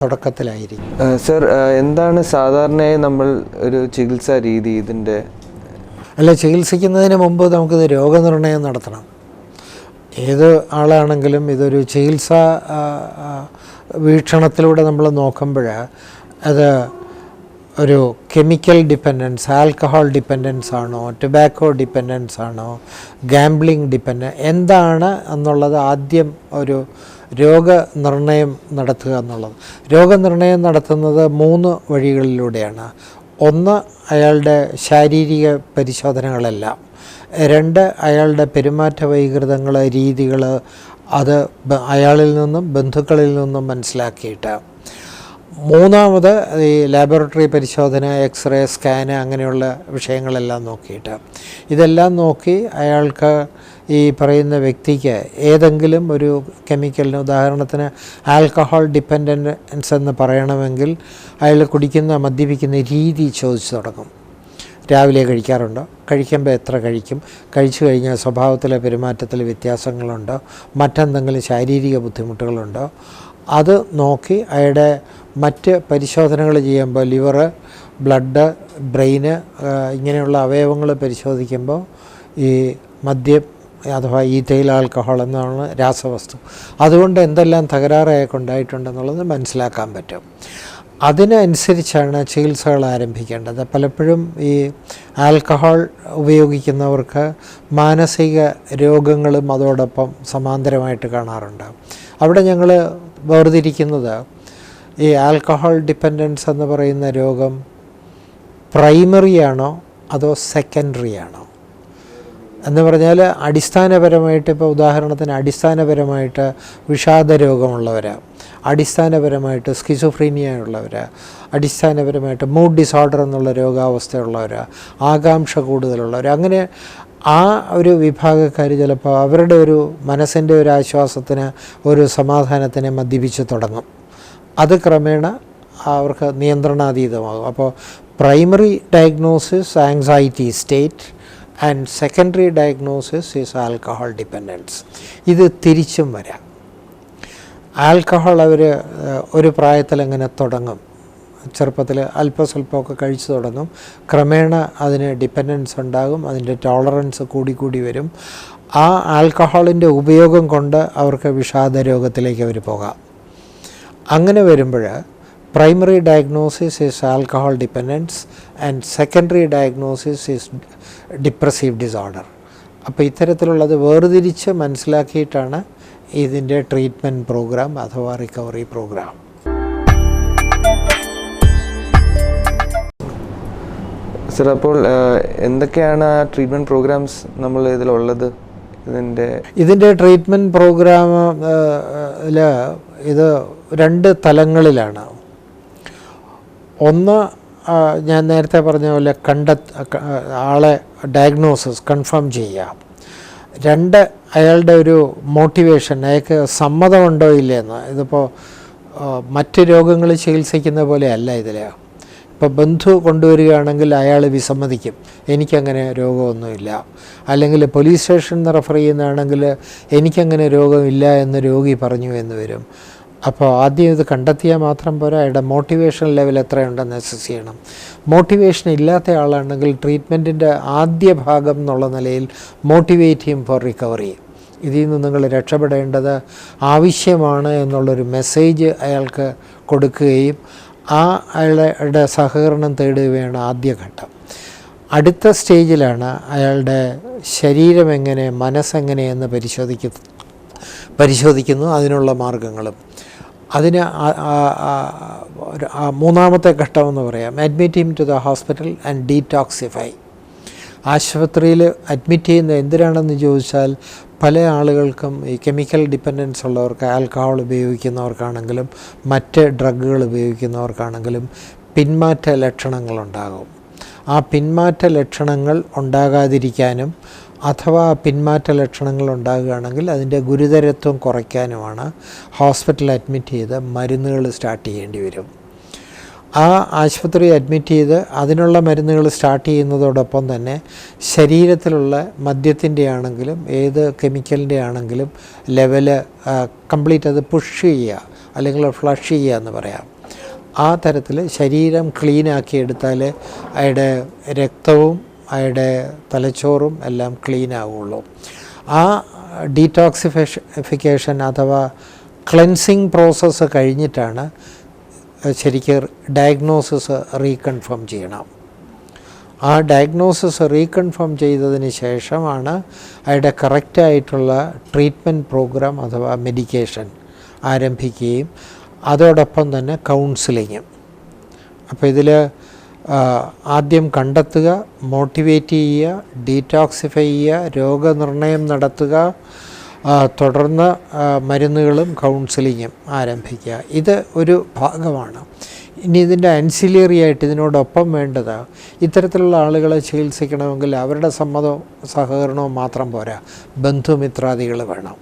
തുടക്കത്തിലായിരിക്കും. Sir, എന്താണ് സാധാരണയായി നമ്മൾ ഒരു ചികിത്സാ രീതി ഇതിൻ്റെ? ചികിത്സിക്കുന്നതിന് മുമ്പ് നമുക്കിത് രോഗനിർണയം നടത്തണം. ഏത് ആളാണെങ്കിലും ഇതൊരു ചികിത്സാ വീക്ഷണത്തിലൂടെ നമ്മൾ നോക്കുമ്പോൾ അത് ഒരു കെമിക്കൽ ഡിപ്പെൻഡൻസ്, ആൽക്കഹോൾ ഡിപ്പെൻഡൻസ് ആണോ, ടൊബാക്കോ ഡിപ്പെൻഡൻസ് ആണോ, ഗാംബ്ലിംഗ് എന്താണ് എന്നുള്ളത് ആദ്യം ഒരു രോഗനിർണയം നടത്തുക എന്നുള്ളത്. രോഗനിർണയം നടത്തുന്നത് 3 വഴികളിലൂടെയാണ്. 1, അയാളുടെ ശാരീരിക പരിശോധനകളെല്ലാം. 2, അയാളുടെ പെരുമാറ്റ വൈകൃതങ്ങൾ, രീതികൾ, അത് അയാളിൽ നിന്നും ബന്ധുക്കളിൽ നിന്നും മനസ്സിലാക്കിയിട്ട്. 3ാമത് ഈ ലാബോറട്ടറി പരിശോധന, എക്സ്റേ, സ്കാന്, അങ്ങനെയുള്ള വിഷയങ്ങളെല്ലാം നോക്കിയിട്ട്. ഇതെല്ലാം നോക്കി അയാൾക്ക് ഈ പറയുന്ന വ്യക്തിക്ക് ഏതെങ്കിലും ഒരു കെമിക്കലിന്, ഉദാഹരണത്തിന് ആൽക്കഹോൾ ഡിപ്പെൻഡൻസ് എന്ന് പറയണമെങ്കിൽ അയാൾ മദ്യപിക്കുന്ന രീതി ചോദിച്ചു തുടങ്ങും. രാവിലെ കഴിക്കാറുണ്ടോ, കഴിക്കുമ്പോൾ എത്ര കഴിക്കും, കഴിച്ചു കഴിഞ്ഞാൽ സ്വഭാവത്തിലെ പെരുമാറ്റത്തിൽ വ്യത്യാസങ്ങളുണ്ടോ, മറ്റെന്തെങ്കിലും ശാരീരിക ബുദ്ധിമുട്ടുകളുണ്ടോ, അത് നോക്കി അയാളുടെ മറ്റ് പരിശോധനകൾ ചെയ്യുമ്പോൾ ലിവറ്, ബ്ലഡ്, ബ്രെയിന്, ഇങ്ങനെയുള്ള അവയവങ്ങൾ പരിശോധിക്കുമ്പോൾ ഈ മദ്യം അഥവാ ഈഥൈൽ ആൽക്കഹോൾ എന്നാണ് രാസവസ്തു, അതുകൊണ്ട് എന്തെല്ലാം തകരാറൊക്കെ ഉണ്ടായിട്ടുണ്ടെന്നുള്ളത് മനസ്സിലാക്കാൻ പറ്റും. അതിനനുസരിച്ചാണ് ചികിത്സകൾ ആരംഭിക്കേണ്ടത്. പലപ്പോഴും ഈ ആൽക്കഹോൾ ഉപയോഗിക്കുന്നവർക്ക് മാനസിക രോഗങ്ങളും അതോടൊപ്പം സമാന്തരമായിട്ട് കാണാറുണ്ട്. അവിടെ ഞങ്ങൾ വേർതിരിക്കുന്നത് ഈ ആൽക്കഹോൾ ഡിപ്പെൻഡൻസ് എന്ന് പറയുന്ന രോഗം പ്രൈമറി ആണോ അതോ സെക്കൻഡറി ആണോ എന്ന് പറഞ്ഞാൽ, അടിസ്ഥാനപരമായിട്ട് ഇപ്പോൾ ഉദാഹരണത്തിന് അടിസ്ഥാനപരമായിട്ട് വിഷാദ രോഗമുള്ളവർ, അടിസ്ഥാനപരമായിട്ട് സ്കിസോഫ്രീനിയ ഉള്ളവർ, അടിസ്ഥാനപരമായിട്ട് മൂഡ് ഡിസോർഡർ എന്നുള്ള രോഗാവസ്ഥയുള്ളവർ, ആകാംക്ഷ കൂടുതലുള്ളവർ, അങ്ങനെ ആ ഒരു വിഭാഗക്കാർ ചിലപ്പോൾ അവരുടെ ഒരു മനസ്സിൻ്റെ ഒരു ആശ്വാസത്തിന്, ഒരു സമാധാനത്തിന് മദ്യപിച്ച് തുടങ്ങും. അത് ക്രമേണ അവർക്ക് നിയന്ത്രണാതീതമാകും. അപ്പോൾ primary diagnosis anxiety state and secondary diagnosis is alcohol dependence. ഇത് തിരിച്ചും വരാം. ആൽക്കഹോൾ അവർ ഒരു പ്രായത്തിൽ അങ്ങനെ തുടങ്ങും, ചെറുപ്പത്തിൽ അല്പസ്വല്പമൊക്കെ കഴിച്ചു തുടങ്ങും. ക്രമേണ അതിന് ഡിപ്പെൻഡൻസ് ഉണ്ടാകും, അതിൻ്റെ ടോളറൻസ് കൂടി വരും. ആ ആൽക്കഹോളിൻ്റെ ഉപയോഗം കൊണ്ട് അവർക്ക് വിഷാദ രോഗത്തിലേക്ക് അവർ പോകാം. അങ്ങനെ വരുമ്പോൾ primary diagnosis is alcohol dependence and secondary diagnosis is depressive disorder. അപ്പോൾ ഇത്തരത്തിലുള്ളത് വേർതിരിച്ച് മനസ്സിലാക്കിയിട്ടാണ് ഇതിൻ്റെ ട്രീറ്റ്മെൻറ്റ് പ്രോഗ്രാം അഥവാ റിക്കവറി പ്രോഗ്രാം. സർ, അപ്പോൾ എന്തൊക്കെയാണ് ആ ട്രീറ്റ്മെൻറ്റ് പ്രോഗ്രാംസ് നമ്മൾ ഇതിലുള്ളത്? ഇതിൻ്റെ ട്രീറ്റ്മെൻറ്റ് പ്രോഗ്രാം ഇത് 2 തലങ്ങളിലാണ്. ഒന്ന്, ഞാൻ നേരത്തെ പറഞ്ഞ പോലെ ആളെ ഡയഗ്നോസിസ് കൺഫേം ചെയ്യുക. 2, അയാളുടെ ഒരു മോട്ടിവേഷൻ, അയാൾക്ക് സമ്മതമുണ്ടോ ഇല്ലയെന്ന്. ഇതിപ്പോൾ മറ്റ് രോഗങ്ങൾ ചികിത്സിക്കുന്ന പോലെ അല്ല ഇതിൽ. ഇപ്പോൾ ബന്ധു കൊണ്ടുവരികയാണെങ്കിൽ അയാൾ വിസമ്മതിക്കും, എനിക്കങ്ങനെ രോഗമൊന്നുമില്ല. അല്ലെങ്കിൽ പോലീസ് സ്റ്റേഷനിൽ നിന്ന് റെഫർ ചെയ്യുന്നതാണെങ്കിൽ എനിക്കങ്ങനെ രോഗമില്ല എന്ന് രോഗി പറഞ്ഞു എന്ന് വരും. അപ്പോൾ ആദ്യം ഇത് കണ്ടെത്തിയാൽ മാത്രം പോരാ, അയാളുടെ മോട്ടിവേഷൻ ലെവൽ എത്രയുണ്ടെന്ന് അസസ് ചെയ്യണം. മോട്ടിവേഷൻ ഇല്ലാത്ത ആളാണെങ്കിൽ ട്രീറ്റ്മെൻറ്റിൻ്റെ ആദ്യ ഭാഗം എന്നുള്ള നിലയിൽ മോട്ടിവേറ്റ് ചെയ്യും ഫോർ റിക്കവറി. ഇതിൽ നിന്ന് നിങ്ങൾ രക്ഷപ്പെടേണ്ടത് ആവശ്യമാണ് എന്നുള്ളൊരു മെസ്സേജ് അയാൾക്ക് കൊടുക്കുകയും അയാളുടെ സഹകരണം തേടുകയാണ് ആദ്യഘട്ടം. അടുത്ത സ്റ്റേജിലാണ് അയാളുടെ ശരീരം എങ്ങനെ, മനസ്സെങ്ങനെയെന്ന് പരിശോധിക്കുന്നു, അതിനുള്ള മാർഗങ്ങളും. അതിന് 3ാമത്തെ ഘട്ടമെന്ന് പറയാം, admit him to the hospital and detoxify. ആശുപത്രിയിൽ അഡ്മിറ്റ് ചെയ്യുന്നത് എന്തിനാണെന്ന് ചോദിച്ചാൽ, പല ആളുകൾക്കും ഈ കെമിക്കൽ ഡിപ്പെൻഡൻസ് ഉള്ളവർക്ക്, ആൽക്കഹോൾ ഉപയോഗിക്കുന്നവർക്കാണെങ്കിലും മറ്റ് ഡ്രഗുകൾ ഉപയോഗിക്കുന്നവർക്കാണെങ്കിലും പിന്മാറ്റ ലക്ഷണങ്ങളുണ്ടാകും. ആ പിന്മാറ്റ ലക്ഷണങ്ങൾ ഉണ്ടാകാതിരിക്കാനും അഥവാ പിന്മാറ്റ ലക്ഷണങ്ങൾ ഉണ്ടാകുകയാണെങ്കിൽ അതിൻ്റെ ഗുരുതരത്വം കുറയ്ക്കാനുമാണ് ഹോസ്പിറ്റലിൽ അഡ്മിറ്റ് ചെയ്ത് മരുന്നുകൾ സ്റ്റാർട്ട് ചെയ്യേണ്ടി വരും. ആ ആശുപത്രി അഡ്മിറ്റ് ചെയ്ത് അതിനുള്ള മരുന്നുകൾ സ്റ്റാർട്ട് ചെയ്യുന്നതോടൊപ്പം തന്നെ ശരീരത്തിലുള്ള മദ്യത്തിൻ്റെ ആണെങ്കിലും ഏത് കെമിക്കലിൻ്റെ ആണെങ്കിലും ലെവല് കംപ്ലീറ്റ് അത് പുഷ് ചെയ്യുക, അല്ലെങ്കിൽ ഫ്ലഷ് ചെയ്യുക എന്ന് പറയാം. ആ തരത്തിൽ ശരീരം ക്ലീനാക്കി എടുത്താൽ അയാളുടെ രക്തവും അയാളുടെ തലച്ചോറും എല്ലാം ക്ലീൻ ആവുള്ളൂ. ആ ഡീറ്റോക്സിഫിക്കേഷൻ അഥവാ ക്ലെൻസിങ് പ്രോസസ്സ് കഴിഞ്ഞിട്ടാണ് ശരിക്കും ഡയഗ്നോസിസ് റീകൺഫേം ചെയ്യണം. ആ ഡയഗ്നോസിസ് റീകൺഫേം ചെയ്തതിന് ശേഷമാണ് അയാളുടെ കറക്റ്റായിട്ടുള്ള ട്രീറ്റ്മെൻറ്റ് പ്രോഗ്രാം അഥവാ മെഡിക്കേഷൻ ആരംഭിക്കുകയും അതോടൊപ്പം തന്നെ കൗൺസിലിങ്ങും. അപ്പോൾ ഇതിൽ ആദ്യം കണ്ടെത്തുക, മോട്ടിവേറ്റ് ചെയ്യുക, ഡീറ്റോക്സിഫൈ ചെയ്യുക, രോഗനിർണയം നടത്തുക, തുടർന്ന് മരുന്നുകളും കൗൺസിലിങ്ങും ആരംഭിക്കുക. ഇത് ഒരു ഭാഗമാണ്. ഇനി ഇതിൻ്റെ ആൻസിലറി ആയിട്ട് ഇതിനോടൊപ്പം വേണ്ടത് ഇത്തരത്തിലുള്ള ആളുകളെ ചികിത്സിക്കണമെങ്കിൽ അവരുടെ സമ്മതവും സഹകരണവും മാത്രം പോരാ, ബന്ധുമിത്രാദികൾ വേണം.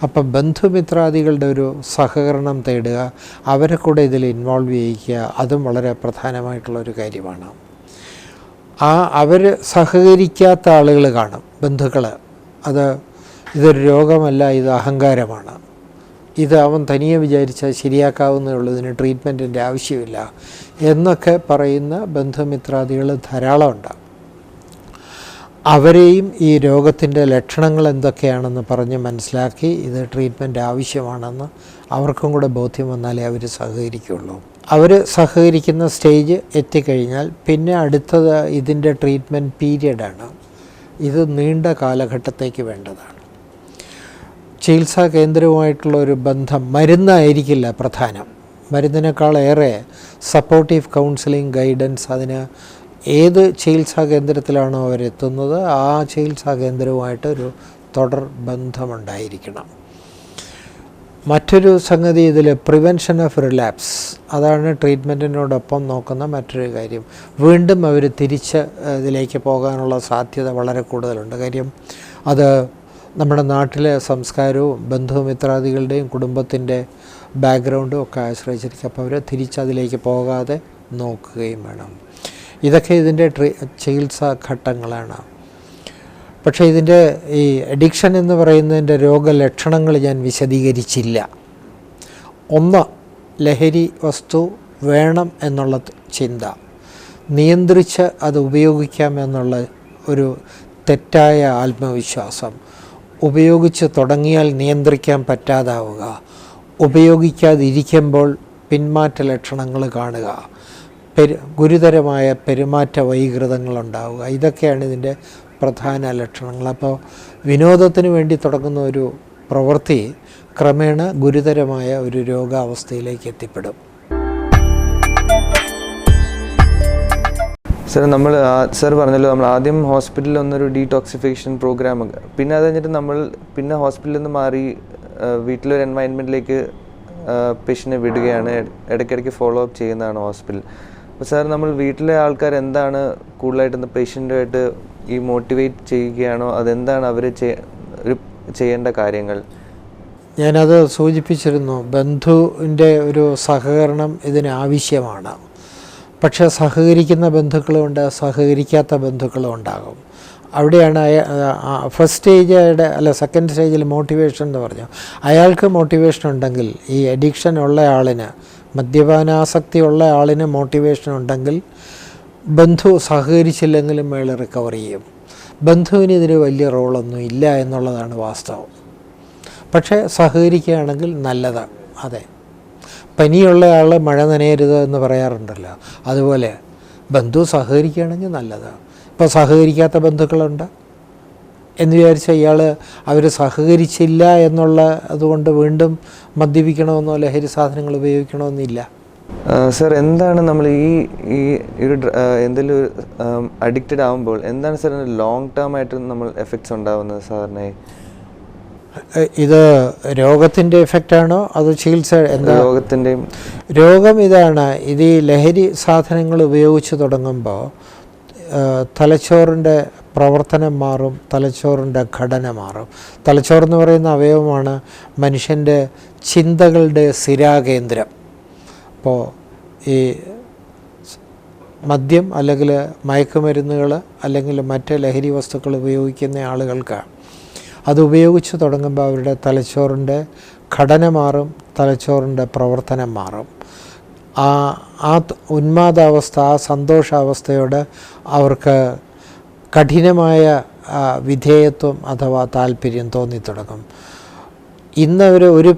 അപ്പം ബന്ധുമിത്രാദികളുടെ ഒരു സഹകരണം തേടുക, അവരെ കൂടെ ഇതിൽ ഇൻവോൾവ് ചെയ്യിക്കുക, അതും വളരെ പ്രധാനമായിട്ടുള്ളൊരു കാര്യമാണ്. അവർ സഹകരിക്കാത്ത ആളുകൾ കാണും, ബന്ധുക്കൾ. ഇതൊരു രോഗമല്ല, ഇത് അഹങ്കാരമാണ്, ഇത് അവൻ തനിയെ വിചാരിച്ചാൽ ശരിയാക്കാവുന്നേ ഉള്ളൂ, ഇതിന് ട്രീറ്റ്മെൻറ്റിൻ്റെ ആവശ്യമില്ല എന്നൊക്കെ പറയുന്ന ബന്ധുമിത്രാദികൾ ധാരാളമുണ്ട്. അവരെയും ഈ രോഗത്തിൻ്റെ ലക്ഷണങ്ങൾ എന്തൊക്കെയാണെന്ന് പറഞ്ഞ് മനസ്സിലാക്കി ഇത് ട്രീറ്റ്മെൻറ്റ് ആവശ്യമാണെന്ന് അവർക്കും കൂടെ ബോധ്യം വന്നാലേ അവർ സഹകരിക്കുകയുള്ളൂ. അവർ സഹകരിക്കുന്ന സ്റ്റേജ് എത്തിക്കഴിഞ്ഞാൽ പിന്നെ അടുത്തത് ഇതിൻ്റെ ട്രീറ്റ്മെൻറ്റ് പീരിയഡാണ്. ഇത് നീണ്ട കാലഘട്ടത്തേക്ക് വേണ്ടതാണ്. ചികിത്സാ കേന്ദ്രവുമായിട്ടുള്ള ഒരു ബന്ധം മരുന്നായിരിക്കില്ല പ്രധാനം. മരുന്നിനേക്കാളേറെ സപ്പോർട്ടീവ് കൗൺസിലിംഗ്, ഗൈഡൻസ്, അതിന് ഏത് ചികിത്സാ കേന്ദ്രത്തിലാണോ അവരെത്തുന്നത് ആ ചികിത്സാ കേന്ദ്രവുമായിട്ട് ഒരു തുടർ ബന്ധമുണ്ടായിരിക്കണം. മറ്റൊരു സംഗതി ഇതിൽ പ്രിവെൻഷൻ ഓഫ് റിലാപ്സ്, അതാണ് ട്രീറ്റ്മെൻറ്റിനോടൊപ്പം നോക്കുന്ന മറ്റൊരു കാര്യം. വീണ്ടും അവർ തിരിച്ച് ഇതിലേക്ക് പോകാനുള്ള സാധ്യത വളരെ കൂടുതലുണ്ട്. കാര്യം അത് നമ്മുടെ നാട്ടിലെ സംസ്കാരവും ബന്ധുമിത്രാദികളുടെയും കുടുംബത്തിൻ്റെ ബാക്ക്ഗ്രൗണ്ടും ഒക്കെ ആശ്രയിച്ചിരിക്കും. അപ്പോൾ അവർ തിരിച്ചതിലേക്ക് പോകാതെ നോക്കുകയും വേണം. ഇതൊക്കെ ഇതിൻ്റെ ചികിത്സാ ഘട്ടങ്ങളാണ്. പക്ഷേ ഇതിൻ്റെ ഈ അഡിക്ഷൻ എന്ന് പറയുന്നതിൻ്റെ രോഗലക്ഷണങ്ങൾ ഞാൻ വിശദീകരിച്ചില്ല. ഒന്ന്, ലഹരി വസ്തു വേണം എന്നുള്ള ചിന്ത, നിയന്ത്രിച്ച് അത് ഉപയോഗിക്കാം എന്നുള്ള ഒരു തെറ്റായ ആത്മവിശ്വാസം, ഉപയോഗിച്ച് തുടങ്ങിയാൽ നിയന്ത്രിക്കാൻ പറ്റാതാവുക, ഉപയോഗിക്കാതിരിക്കുമ്പോൾ പിന്മാറ്റ ലക്ഷണങ്ങൾ കാണുക, ഗുരുതരമായ പെരുമാറ്റ വൈകൃതങ്ങളുണ്ടാവുക, ഇതൊക്കെയാണ് ഇതിൻ്റെ പ്രധാന ലക്ഷണങ്ങൾ. അപ്പോൾ വിനോദത്തിന് വേണ്ടി തുടങ്ങുന്ന ഒരു പ്രവൃത്തി ക്രമേണ ഗുരുതരമായ ഒരു രോഗാവസ്ഥയിലേക്ക് എത്തിപ്പെടും. സാർ പറഞ്ഞല്ലോ, നമ്മൾ ആദ്യം ഹോസ്പിറ്റലിൽ ഒന്നൊരു ഡീടോക്സിഫിക്കേഷൻ പ്രോഗ്രാം, പിന്നെ അത് കഴിഞ്ഞിട്ട് നമ്മൾ പിന്നെ ഹോസ്പിറ്റലിൽ നിന്ന് മാറി വീട്ടിലൊരു എൻവയൺമെൻറ്റിലേക്ക് പേഷ്യൻറ്റിനെ വിടുകയാണ്, ഇടയ്ക്കിടയ്ക്ക് ഫോളോ അപ്പ് ചെയ്യുന്നതാണ് ഹോസ്പിറ്റൽ. അപ്പോൾ സാർ, നമ്മൾ വീട്ടിലെ ആൾക്കാർ എന്താണ് കൂടുതലായിട്ട് പേഷ്യൻ്റുമായിട്ട് ഈ മോട്ടിവേറ്റ് ചെയ്യുകയാണോ, അതെന്താണ് അവർ ചെയ്യേണ്ട കാര്യങ്ങൾ? ഞാനത് സൂചിപ്പിച്ചിരുന്നു. ബന്ധുവിൻ്റെ ഒരു സഹകരണം ഇതിന് ആവശ്യമാണ്. പക്ഷേ സഹകരിക്കുന്ന ബന്ധുക്കളുമുണ്ട്, സഹകരിക്കാത്ത ബന്ധുക്കളും ഉണ്ടാകും. അവിടെയാണ് ഫസ്റ്റ് സ്റ്റേജ് സെക്കൻഡ് സ്റ്റേജിൽ മോട്ടിവേഷൻ എന്ന് പറഞ്ഞു. അയാൾക്ക് മോട്ടിവേഷൻ ഉണ്ടെങ്കിൽ, ഈ അഡിക്ഷൻ ഉള്ള ആളിന്, മദ്യപാനാസക്തി ഉള്ള ആളിന് മോട്ടിവേഷൻ ഉണ്ടെങ്കിൽ ബന്ധു സഹകരിച്ചില്ലെങ്കിലും അയാൾ റിക്കവർ ചെയ്യും. ബന്ധുവിന് ഇതിന് വലിയ റോളൊന്നും ഇല്ല എന്നുള്ളതാണ് വാസ്തവം. പക്ഷേ സഹകരിക്കുകയാണെങ്കിൽ നല്ലതാണ്. അതെ, പനിയുള്ള ആൾ മഴ നനയരുത് എന്ന് പറയാറുണ്ടല്ലോ, അതുപോലെ ബന്ധു സഹകരിക്കുകയാണെങ്കിൽ നല്ലതാണ്. ഇപ്പോൾ സഹകരിക്കാത്ത ബന്ധുക്കളുണ്ട് എന്ന് വിചാരിച്ച അവർ സഹകരിച്ചില്ല എന്നുള്ള അതുകൊണ്ട് വീണ്ടും മദ്യപിക്കണമെന്നോ ലഹരി സാധനങ്ങൾ ഉപയോഗിക്കണമെന്നില്ല. സാർ, എന്താണ് നമ്മൾ ഈ ഒരു എന്തെങ്കിലും അഡിക്റ്റഡ് ആകുമ്പോൾ എന്താണ് സാർ ലോങ് ടേം ആയിട്ട് നമ്മൾ എഫക്ട്സ് ഉണ്ടാകുന്നത് സാധാരണയായി? ഇത് രോഗത്തിൻ്റെ എഫക്റ്റാണോ അതോ ചികിത്സ? എന്താ രോഗത്തിൻ്റെയും? രോഗം ഇതാണ്, ഇത് ഈ ലഹരി സാധനങ്ങൾ ഉപയോഗിച്ച് തുടങ്ങുമ്പോൾ തലച്ചോറിൻ്റെ പ്രവർത്തനം മാറും, തലച്ചോറിൻ്റെ ഘടന മാറും. തലച്ചോറെന്ന് പറയുന്ന അവയവമാണ് മനുഷ്യൻ്റെ ചിന്തകളുടെ സ്ഥിരാകേന്ദ്രം. അപ്പോൾ ഈ മദ്യം അല്ലെങ്കിൽ മയക്കുമരുന്നുകൾ അല്ലെങ്കിൽ മറ്റ് ലഹരി വസ്തുക്കൾ ഉപയോഗിക്കുന്ന ആളുകൾക്ക് അത് ഉപയോഗിച്ച് തുടങ്ങുമ്പോൾ അവരുടെ തലച്ചോറിൻ്റെ ഘടന മാറും, തലച്ചോറിൻ്റെ പ്രവർത്തനം മാറും. ആ ഉന്മാദാവസ്ഥ, ആ സന്തോഷാവസ്ഥയോട് അവർക്ക് കഠിനമായ വിധേയത്വം അഥവാ താല്പര്യം തോന്നിത്തുടങ്ങും. ഇന്ന് ഒരു